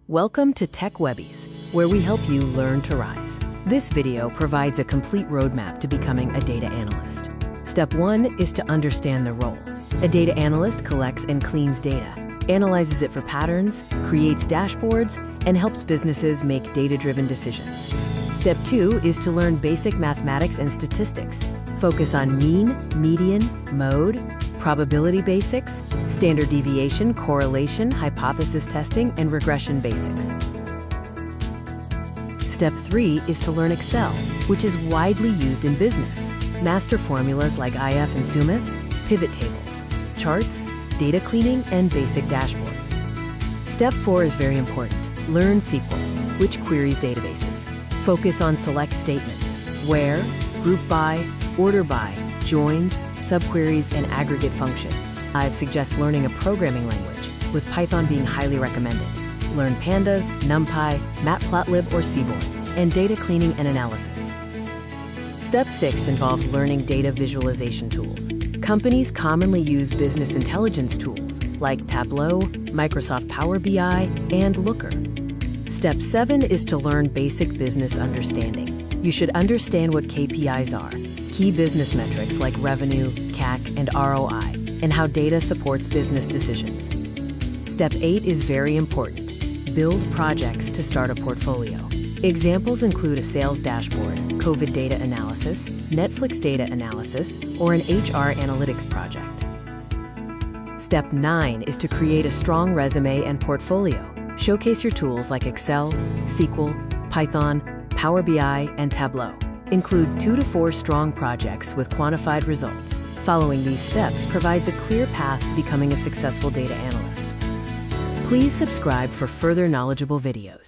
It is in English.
Welcome to Tech Webbies, where we help you learn to rise. This video provides a complete roadmap to becoming a data analyst. Step 1 is to understand the role. A data analyst collects and cleans data, analyzes it for patterns, creates dashboards, and helps businesses make data-driven decisions. Step 2 is to learn basic mathematics and statistics. Focus on mean, median, mode, probability basics, standard deviation, correlation, hypothesis testing, and regression basics. Step 3 is to learn Excel, which is widely used in business. Master formulas like IF and SUMIF, pivot tables, charts, data cleaning, and basic dashboards. Step 4 is very important. Learn SQL, which queries databases. Focus on select statements, where, group by, order by, joins, subqueries, and aggregate functions. I suggest learning a programming language, with Python being highly recommended. Learn Pandas, NumPy, Matplotlib, or Seaborn, and data cleaning and analysis. Step 6 involves learning data visualization tools. Companies commonly use business intelligence tools like Tableau, Microsoft Power BI, and Looker. Step 7 is to learn basic business understanding. You should understand what KPIs are, key business metrics like revenue, CAC, and ROI, and how data supports business decisions. Step 8 is very important. Build projects to start a portfolio. Examples include a sales dashboard, COVID data analysis, Netflix data analysis, or an HR analytics project. Step 9 is to create a strong resume and portfolio. Showcase your tools like Excel, SQL, Python, Power BI, and Tableau. Include 2 to 4 strong projects with quantified results. Following these steps provides a clear path to becoming a successful data analyst. Please subscribe for further knowledgeable videos.